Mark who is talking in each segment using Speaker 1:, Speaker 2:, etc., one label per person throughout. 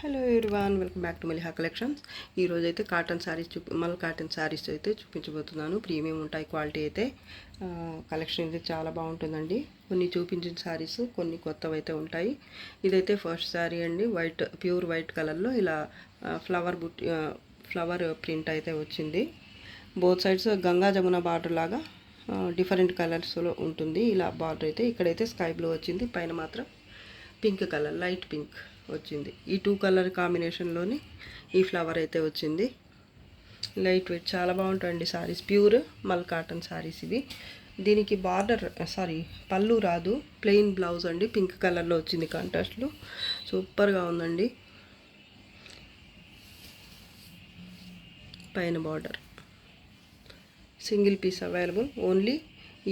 Speaker 1: Hello everyone, welcome back to Maliha collections. ఈరోజు అయితే cotton saris cotton saris అయితే చూపించబోతున్నాను. ప్రీమియం ఉంటాయి, క్వాలిటీ అయితే కలెక్షన్ అయితే చాలా బాగుంటుందండి. కొన్ని చూపించిన శారీస్ కొన్ని కొత్తవి అయితే ఉంటాయి. ఇదైతే ఫస్ట్ శారీ అండి, ప్యూర్ వైట్ కలర్లో ఇలా ఫ్లవర్ ప్రింట్ అయితే వచ్చింది. Both sides Ganga Jamuna border లాగా డిఫరెంట్ కలర్స్లో ఉంటుంది. ఇలా బార్డర్ అయితే ఇక్కడైతే స్కై బ్లూ వచ్చింది, పైన మాత్రం పింక్ కలర్, లైట్ పింక్ వచ్చింది. ఈ టూ కలర్ కాంబినేషన్లోనే ఈ ఫ్లవర్ అయితే వచ్చింది. లైట్ వెయిట్ చాలా బాగుంటాయండి సారీస్, ప్యూర్ మల్ కాటన్ సారీస్ ఇవి. దీనికి పళ్ళు రాదు, ప్లెయిన్ బ్లౌజ్ అండి, పింక్ కలర్లో వచ్చింది కాంట్రాస్ట్లో. సూపర్గా ఉందండి. పైన border single piece available, only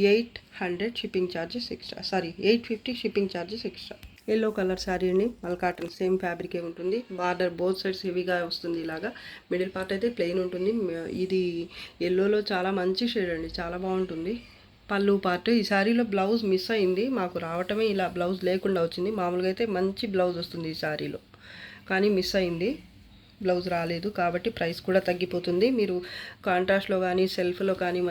Speaker 1: 800 shipping charges extra, 850 shipping charges extra. Yellow colour sari అండి, మల్ కాటన్ సేమ్ ఫ్యాబ్రికే ఉంటుంది. బార్డర్ బోత్ సైడ్స్ హెవీగా వస్తుంది. ఇలాగా మిడిల్ పార్ట్ అయితే ప్లెయిన్ ఉంటుంది. ఇది ఎల్లోలో చాలా మంచి షేడ్ అండి, చాలా బాగుంటుంది. పళ్ళు పార్ట్, ఈ శారీలో బ్లౌజ్ మిస్ అయింది, మాకు రావటమే ఇలా బ్లౌజ్ లేకుండా వచ్చింది. మామూలుగా అయితే మంచి బ్లౌజ్ వస్తుంది ఈ శారీలో, కానీ మిస్ అయింది, బ్లౌజ్ రాలేదు. కాబట్టి ప్రైస్ కూడా తగ్గిపోతుంది. మీరు కాంట్రాస్ట్లో కానీ సెల్ఫ్లో కానీ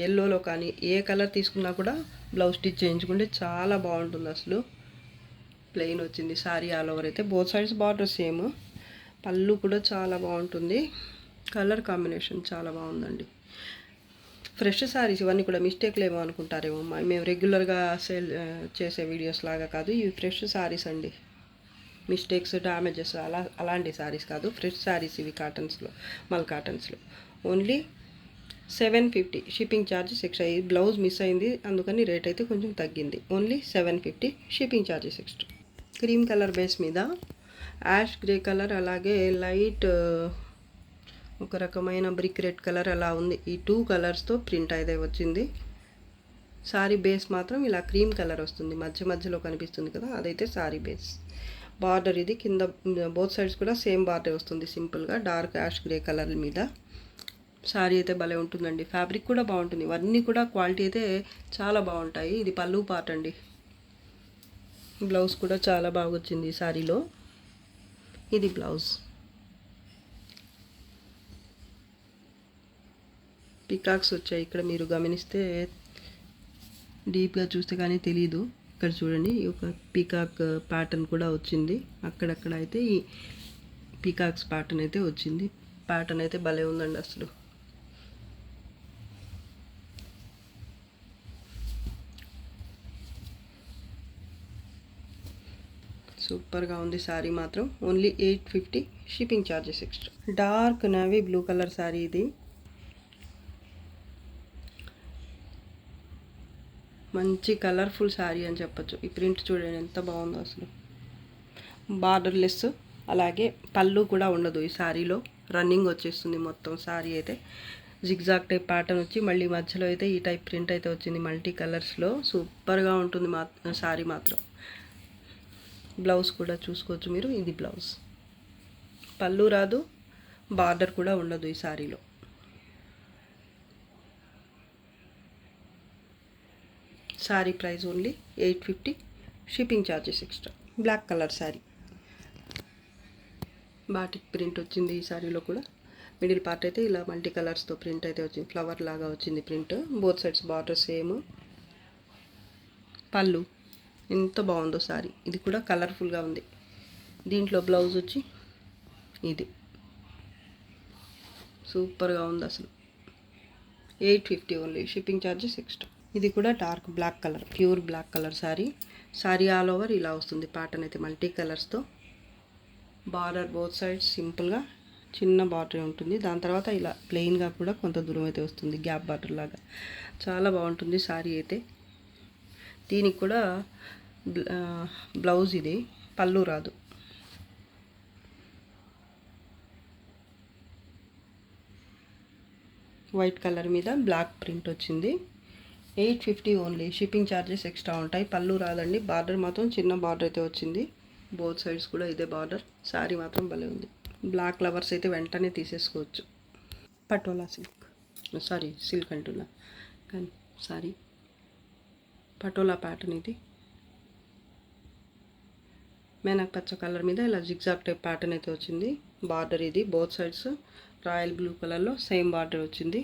Speaker 1: ఎల్లోలో కానీ ఏ కలర్ తీసుకున్నా కూడా బ్లౌజ్ స్టిచ్ చేయించుకుంటే చాలా బాగుంటుంది. అసలు ప్లెయిన్ వచ్చింది శారీ ఆల్ ఓవర్ అయితే, బోత్ సైడ్స్ బార్డర్ సేమ్. పళ్ళు కూడా చాలా బాగుంటుంది, కలర్ కాంబినేషన్ చాలా బాగుందండి. ఫ్రెష్ శారీస్ ఇవన్నీ కూడా మిస్టేక్లు ఏమో అనుకుంటారేమో, మేము రెగ్యులర్గా సేల్ చేసే వీడియోస్ లాగా కాదు, ఇవి ఫ్రెష్ శారీస్ అండి. మిస్టేక్స్, డ్యామేజెస్ అలాంటి శారీస్ కాదు, ఫ్రెష్ శారీస్ ఇవి. మల్ కాటన్స్లో ఓన్లీ 750 షిప్పింగ్ ఛార్జెస్ ఎక్స్ట్రా. ఈ బ్లౌజ్ మిస్ అయింది, అందుకని రేట్ అయితే కొంచెం తగ్గింది. Only 750 shipping charges extra. Cream colour base మీద యాష్ గ్రే కలర్, అలాగే లైట్ ఒక రకమైన బ్రిక్ రెడ్ కలర్ అలా ఉంది. ఈ టూ కలర్స్తో ప్రింట్ అయితే వచ్చింది. సారీ బేస్ మాత్రం ఇలా క్రీమ్ కలర్ వస్తుంది, మధ్యలో కనిపిస్తుంది కదా, అదైతే సారీ బేస్. బార్డర్ ఇది కింద బోత్ సైడ్స్ కూడా సేమ్ బార్డర్ వస్తుంది, సింపుల్గా డార్క్ యాష్ గ్రే కలర్ మీద. సారీ అయితే భలే ఉంటుందండి, ఫ్యాబ్రిక్ కూడా బాగుంటుంది. ఇవన్నీ కూడా క్వాలిటీ అయితే చాలా బాగుంటాయి. ఇది పళ్ళు పార్ట్ అండి, బ్లౌజ్ కూడా చాలా బాగా వచ్చింది ఈ శారీలో. ఇది బ్లౌజ్, పికాక్స్ వచ్చాయి ఇక్కడ, మీరు గమనిస్తే డీప్గా చూస్తే కానీ తెలీదు. ఇక్కడ చూడండి, ఈ ఒక పీకాక్ ప్యాటర్న్ కూడా వచ్చింది. అక్కడక్కడ అయితే ఈ పీకాక్స్ ప్యాటర్న్ అయితే వచ్చింది. ప్యాటర్న్ అయితే భలే ఉందండి అసలు. సూపర్గా ఉంది శారీ మాత్రం. Only 850 shipping charges extra. Dark navy blue colour sari ఇది. మంచి కలర్ఫుల్ శారీ అని చెప్పచ్చు. ఈ ప్రింట్ చూడండి ఎంత బాగుందో అసలు. బార్డర్ లెస్, అలాగే పళ్ళు కూడా ఉండదు ఈ శారీలో, రన్నింగ్ వచ్చేస్తుంది మొత్తం. శారీ అయితే జిగ్జాగ్ టైప్ ప్యాటర్న్ వచ్చి మళ్ళీ మధ్యలో అయితే ఈ టైప్ ప్రింట్ అయితే వచ్చింది మల్టీ కలర్స్లో. సూపర్గా ఉంటుంది శారీ మాత్రం. బ్లౌజ్ కూడా చూసుకోవచ్చు మీరు, ఇది బ్లౌజ్. పళ్ళు రాదు, బార్డర్ కూడా ఉండదు ఈ శారీలో. Sari price only 850 shipping charges extra. Black colour sari, batik print వచ్చింది ఈ శారీలో కూడా. మిడిల్ పార్ట్ అయితే ఇలా మల్టీ కలర్స్తో ప్రింట్ అయితే వచ్చింది, ఫ్లవర్ లాగా వచ్చింది print. Both sides border same. పళ్ళు ఎంత బాగుందో శారీ, ఇది కూడా కలర్ఫుల్గా ఉంది. దీంట్లో బ్లౌజ్ వచ్చి ఇది సూపర్గా ఉంది అసలు. 850 ఓన్లీ షిప్పింగ్ ఛార్జెస్ ఎక్స్ట్రా. ఇది కూడా dark black colour, pure black colour sari all over ఇలా వస్తుంది. ప్యాటర్న్ అయితే మల్టీ కలర్స్తో. బార్డర్ బోత్ సైడ్స్ సింపుల్గా చిన్న బార్డర్ ఉంటుంది. దాని తర్వాత ఇలా ప్లెయిన్గా కూడా కొంత దూరం అయితే వస్తుంది, గ్యాప్ బార్డర్ లాగా. చాలా బాగుంటుంది శారీ అయితే. దీనికి కూడా బ్లౌజ్ ఇది, పళ్ళు రాదు. వైట్ కలర్ మీద బ్లాక్ ప్రింట్ వచ్చింది. 850 ఓన్లీ షిప్పింగ్ ఛార్జెస్ ఎక్స్ట్రా ఉంటాయి. పళ్ళు రాదండి, బార్డర్ మాత్రం చిన్న బార్డర్ అయితే వచ్చింది. బోత్ సైడ్స్ కూడా ఇదే బార్డర్. శారీ మాత్రం భలే ఉంది. బ్లాక్ లవర్స్ అయితే వెంటనే తీసేసుకోవచ్చు. పటోలా సిల్క్ అంటున్నా కానీ పటోలా ప్యాటర్న్ ఇది. మేనక్ పచ్చ కలర్ మీద ఇలా జిగ్జాగ్ టైప్ ప్యాటర్న్ అయితే వచ్చింది. బార్డర్ ఇది బోత్ సైడ్స్ రాయల్ బ్లూ కలర్లో సేమ్ బార్డర్ వచ్చింది.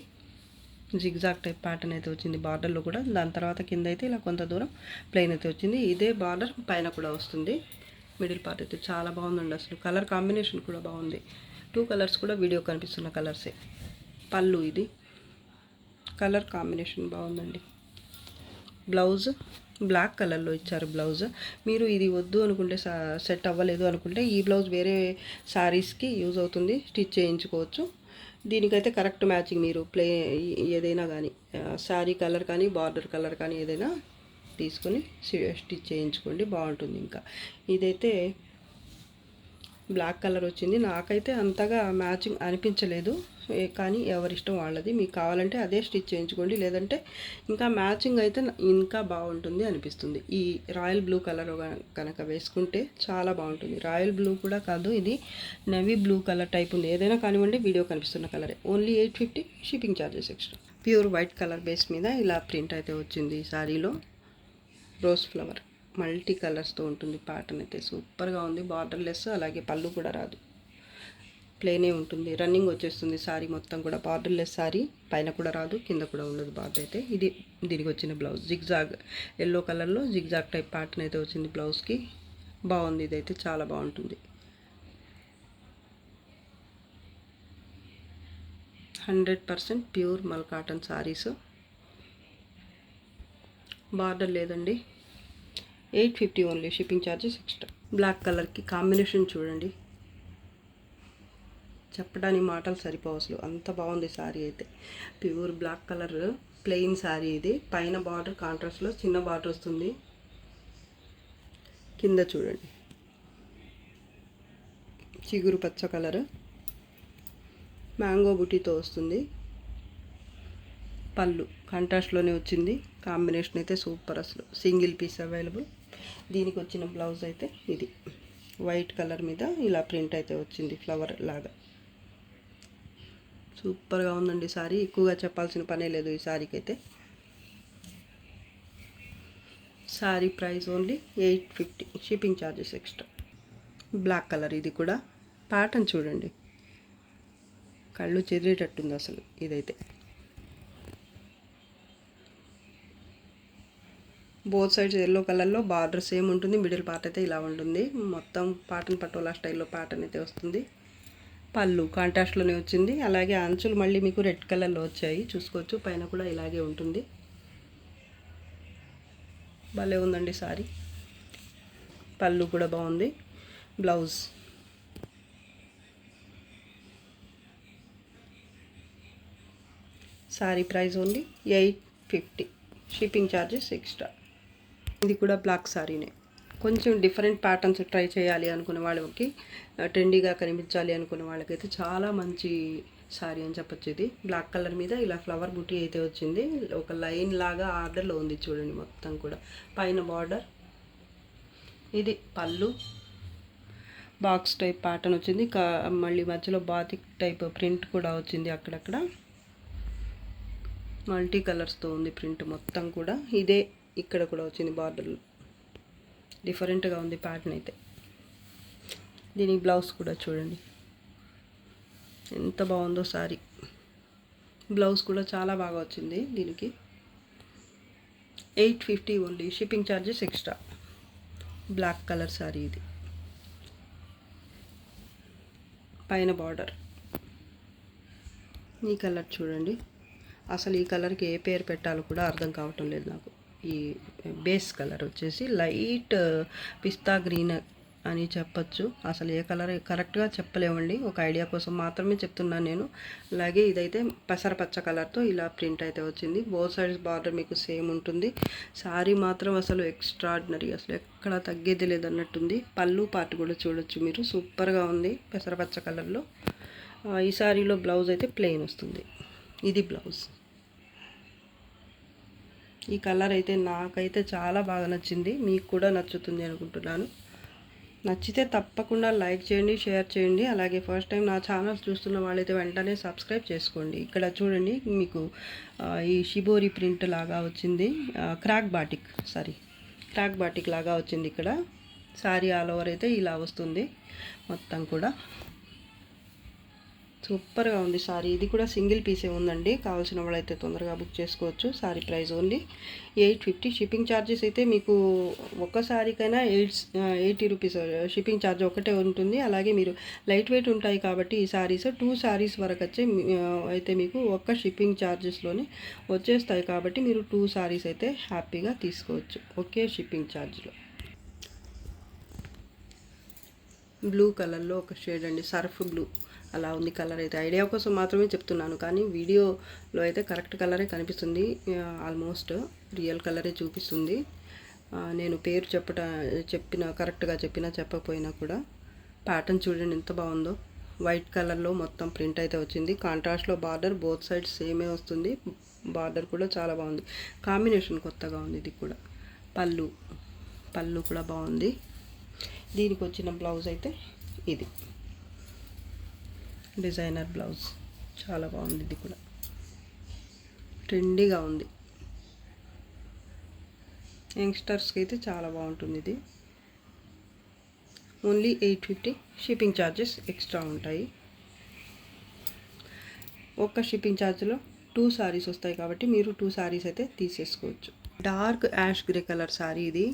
Speaker 1: జిగ్జాగ్ టైప్ ప్యాటర్న్ అయితే వచ్చింది బార్డర్లో కూడా. దాని తర్వాత కింద అయితే ఇలా కొంత దూరం ప్లెయిన్ అయితే వచ్చింది. ఇదే బార్డర్ పైన కూడా వస్తుంది. మిడిల్ పార్ట్ అయితే చాలా బాగుందండి. అసలు కలర్ కాంబినేషన్ కూడా బాగుంది. 2 కలర్స్ కూడా వీడియో కనిపిస్తున్న కలర్సే. పళ్ళు ఇది కలర్ కాంబినేషన్ బాగుందండి. బ్లౌజ్ బ్లాక్ కలర్లో ఇచ్చారు బ్లౌజ్. మీరు ఇది వద్దు అనుకుంటే సెట్ అవ్వలేదు అనుకుంటే ఈ బ్లౌజ్ వేరే శారీస్కి యూజ్ అవుతుంది, స్టిచ్ చేయించుకోవచ్చు. దీనికైతే కరెక్ట్ మ్యాచింగ్ మీరు ఏదైనా కానీ శారీ కలర్ కానీ బార్డర్ కలర్ కానీ ఏదైనా తీసుకొని స్టిచ్ చేయించుకోండి, బాగుంటుంది. ఇంకా ఇదైతే బ్లాక్ కలర్ వచ్చింది. నాకైతే అంతగా మ్యాచింగ్ అనిపించలేదు, కానీ ఎవరిష్టం వాళ్ళది. మీకు కావాలంటే అదే స్టిచ్ చేయించుకోండి, లేదంటే ఇంకా మ్యాచింగ్ అయితే ఇంకా బాగుంటుంది అనిపిస్తుంది. ఈ రాయల్ బ్లూ కలర్ కనుక వేసుకుంటే చాలా బాగుంటుంది. రాయల్ బ్లూ కూడా కాదు, ఇది నెవీ బ్లూ కలర్ టైప్ ఉంది. ఏదైనా కానివ్వండి, వీడియో కనిపిస్తున్న కలరే. Only 850 shipping charges extra. Pure white colour base మీద ఇలా ప్రింట్ అయితే వచ్చింది. ఈ శారీలో రోజ్ ఫ్లవర్ మల్టీ కలర్స్తో ఉంటుంది. ప్యాటర్న్ అయితే సూపర్గా ఉంది. బార్డర్లెస్, అలాగే పళ్ళు కూడా రాదు, ప్లెయినే ఉంటుంది. రన్నింగ్ వచ్చేస్తుంది శారీ మొత్తం కూడా. బార్డర్లెస్ శారీ, పైన కూడా రాదు, కింద కూడా ఉండదు బార్డర్ అయితే. ఇది దీనికి వచ్చిన బ్లౌజ్ జిగ్జాగ్ ఎల్లో కలర్లో జిగ్జాగ్ టైప్ ప్యాటర్న్ అయితే వచ్చింది బ్లౌజ్కి. బాగుంది, ఇదైతే చాలా బాగుంటుంది. 100% ప్యూర్ మల్ కాటన్ శారీస్. బార్డర్ లేదండి. 850 only, shipping charges extra. Black కలర్కి కాంబినేషన్ చూడండి, చెప్పడానికి మాటలు సరిపోవు అసలు, అంత బాగుంది శారీ అయితే. Pure black colour plain sari ఇది. పైన బార్డర్ కాంట్రాస్ట్లో చిన్న బార్డర్ వస్తుంది. కింద చూడండి చిగురు పచ్చ కలర్ మ్యాంగో బుటీతో వస్తుంది. పళ్ళు కాంట్రాస్ట్లోనే వచ్చింది. కాంబినేషన్ అయితే సూపర్ అసలు. Single piece available. దీనికి వచ్చిన బ్లౌజ్ అయితే ఇది వైట్ కలర్ మీద ఇలా ప్రింట్ అయితే వచ్చింది ఫ్లవర్ లాగా. సూపర్గా ఉందండి శారీ. ఎక్కువగా చెప్పాల్సిన పనే లేదు ఈ శారీకి అయితే. Sari price only 850, shipping charges extra. Black colour ఇది కూడా. ప్యాటర్న్ చూడండి, కళ్ళు చెదిరేటట్టుంది అసలు. ఇదైతే బోత్ సైడ్స్ ఎల్లో కలర్లో బార్డర్ సేమ్ ఉంటుంది. మిడిల్ పార్ట్ అయితే ఇలా ఉంటుంది. మొత్తం పాటన్ పటోలా స్టైల్లో ప్యాటర్న్ అయితే వస్తుంది. పళ్ళు కాంట్రాస్ట్లోనే వచ్చింది. అలాగే అంచులు మళ్ళీ మీకు రెడ్ కలర్లో వచ్చాయి, చూసుకోవచ్చు. పైన కూడా ఇలాగే ఉంటుంది. భలే ఉందండి సారీ. పళ్ళు కూడా బాగుంది. Blouse sorry price only 850, shipping charges extra. ఇది కూడా బ్లాక్ సారీనే. కొంచెం డిఫరెంట్ ప్యాటర్న్స్ ట్రై చేయాలి అనుకునే వాళ్ళకి, ట్రెండీగా కనిపించాలి అనుకునే వాళ్ళకైతే చాలా మంచి సారీ అని చెప్పొచ్చు. ఇది బ్లాక్ కలర్ మీద ఇలా ఫ్లవర్ బుటీ అయితే వచ్చింది. ఒక లైన్ లాగా ఆర్డర్లో ఉంది చూడండి మొత్తం కూడా. పైన బార్డర్, ఇది పళ్ళు బాక్స్ టైప్ ప్యాటర్న్ వచ్చింది. మళ్ళీ మధ్యలో బాతిక్ టైప్ ప్రింట్ కూడా వచ్చింది అక్కడక్కడ. మల్టీ కలర్స్తో ఉంది ప్రింట్ మొత్తం కూడా. ఇదే ఇక్కడ కూడా వచ్చింది బార్డర్లో. డిఫరెంట్గా ఉంది ప్యాటర్న్ అయితే. దీనికి బ్లౌజ్ కూడా చూడండి ఎంత బాగుందో సారీ. బ్లౌజ్ కూడా చాలా బాగా వచ్చింది దీనికి. 850 only, shipping charges extra. Black colour sari ఇది. పైన బార్డర్ ఈ కలర్ చూడండి. అసలు ఈ కలర్కి ఏ పేరు పెట్టాలో కూడా అర్థం కావటం లేదు నాకు. ఈ బేస్ కలర్ వచ్చేసి లైట్ పిస్తా గ్రీన్ అని చెప్పచ్చు. అసలు ఏ కలర్ కరెక్ట్గా చెప్పలేమండి, ఒక ఐడియా కోసం మాత్రమే చెప్తున్నాను నేను. అలాగే ఇదైతే పెసరపచ్చ కలర్తో ఇలా ప్రింట్ అయితే వచ్చింది. బోత్ సైడ్స్ బార్డర్ మీకు సేమ్ ఉంటుంది. శారీ మాత్రం అసలు ఎక్స్ట్రాడినరీ, అసలు ఎక్కడ తగ్గేది లేదన్నట్టుంది. పళ్ళు పార్ట్ కూడా చూడొచ్చు మీరు, సూపర్గా ఉంది పెసరపచ్చ కలర్లో. ఈ శారీలో బ్లౌజ్ అయితే ప్లెయిన్ వస్తుంది. ఇది బ్లౌజ్. ఈ కలర్ అయితే నాకైతే చాలా బాగా నచ్చింది, మీకు కూడా నచ్చుతుంది అనుకుంటున్నాను. నచ్చితే తప్పకుండా లైక్ చేయండి, షేర్ చేయండి. అలాగే ఫస్ట్ టైం నా ఛానల్ చూస్తున్న వాళ్ళైతే వెంటనే సబ్స్క్రైబ్ చేసుకోండి. ఇక్కడ చూడండి మీకు ఈ షిబోరి ప్రింట్ లాగా వచ్చింది. క్రాక్ బాటిక్ లాగా వచ్చింది ఇక్కడ. శారీ ఆల్ ఓవర్ అయితే ఇలా వస్తుంది మొత్తం కూడా. సూపర్గా ఉంది సారీ. ఇది కూడా సింగిల్ పీసే ఉందండి. కావాల్సిన వాళ్ళైతే తొందరగా బుక్ చేసుకోవచ్చు. Sorry price only 850. Shipping charges అయితే మీకు ఒక్క సారీకైనా 80 రూపీస్ షిప్పింగ్ ఛార్జ్ ఒకటే ఉంటుంది. అలాగే మీరు లైట్ వెయిట్ ఉంటాయి కాబట్టి ఈ సారీస్ 2 సారీస్ వరకు వచ్చే అయితే మీకు ఒక్క షిప్పింగ్ ఛార్జెస్లోనే వచ్చేస్తాయి కాబట్టి మీరు 2 సారీస్ అయితే హ్యాపీగా తీసుకోవచ్చు ఒకే షిప్పింగ్ ఛార్జ్లో. బ్లూ కలర్లో ఒక షేడ్ అండి, సర్ఫ్ బ్లూ అలా ఉంది కలర్ అయితే. ఐడియా కోసం మాత్రమే చెప్తున్నాను కానీ వీడియోలో అయితే కరెక్ట్ కలరే కనిపిస్తుంది. ఆల్మోస్ట్ రియల్ కలరే చూపిస్తుంది. నేను పేరు కరెక్ట్గా చెప్పకపోయినా కూడా. ప్యాటర్న్ చూడండి ఎంత బాగుందో. వైట్ కలర్లో మొత్తం ప్రింట్ అయితే వచ్చింది. కాంట్రాస్ట్లో బార్డర్ బోత్ సైడ్స్ సేమే వస్తుంది. బార్డర్ కూడా చాలా బాగుంది. కాంబినేషన్ కొత్తగా ఉంది. ఇది కూడా పళ్ళు కూడా బాగుంది. దీనికి వచ్చిన బ్లౌజ్ అయితే ఇది డిజైనర్ బ్లౌజ్, చాలా బాగుంది. ఇది కూడా ట్రెండీగా ఉంది. యంగ్స్టర్స్కి అయితే చాలా బాగుంటుంది. ఇది ఓన్లీ 850. షిప్పింగ్ ఛార్జెస్ ఎక్స్ట్రా ఉంటాయి. ఒక్క షిప్పింగ్ ఛార్జ్లో 2 సారీస్ వస్తాయి కాబట్టి మీరు 2 సారీస్ అయితే తీసేసుకోవచ్చు. Dark ash grey colour sari ఇది.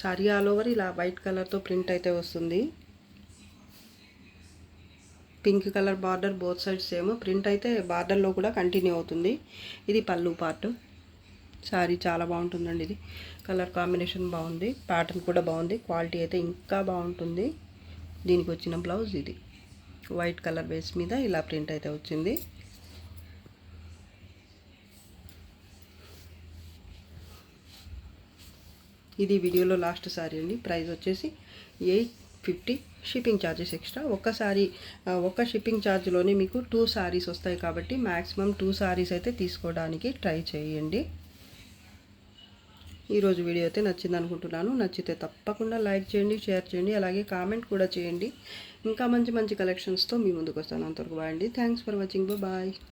Speaker 1: సారీ ఆల్ ఓవర్ ఇలా వైట్ కలర్తో ప్రింట్ అయితే వస్తుంది. Pink colour border both sides same. Print అయితే బార్డర్లో కూడా కంటిన్యూ అవుతుంది. ఇది పళ్ళు పార్ట్. సారీ చాలా బాగుంటుందండి. ఇది కలర్ కాంబినేషన్ బాగుంది. ప్యాటర్న్ కూడా బాగుంది. క్వాలిటీ అయితే ఇంకా బాగుంటుంది. దీనికి వచ్చిన బ్లౌజ్ ఇది వైట్ కలర్ బేస్ మీద ఇలా ప్రింట్ అయితే వచ్చింది. ఇది వీడియోలో లాస్ట్ సారీ అండి. ప్రైస్ వచ్చేసి 850. Shipping charges extra. ఒక్క షిప్పింగ్ ఛార్జ్లోనే మీకు 2 సారీస్ వస్తాయి కాబట్టి మ్యాక్సిమం 2 సారీస్ అయితే తీసుకోవడానికి ట్రై చేయండి. ఈరోజు వీడియో అయితే నచ్చింది అనుకుంటున్నాను. నచ్చితే తప్పకుండా లైక్ చేయండి, షేర్ చేయండి, అలాగే కామెంట్ కూడా చేయండి. ఇంకా మంచి కలెక్షన్స్తో మీ ముందుకు వస్తాను. అంతవరకు బాయ్ అండి. Thanks for watching. బాయ్.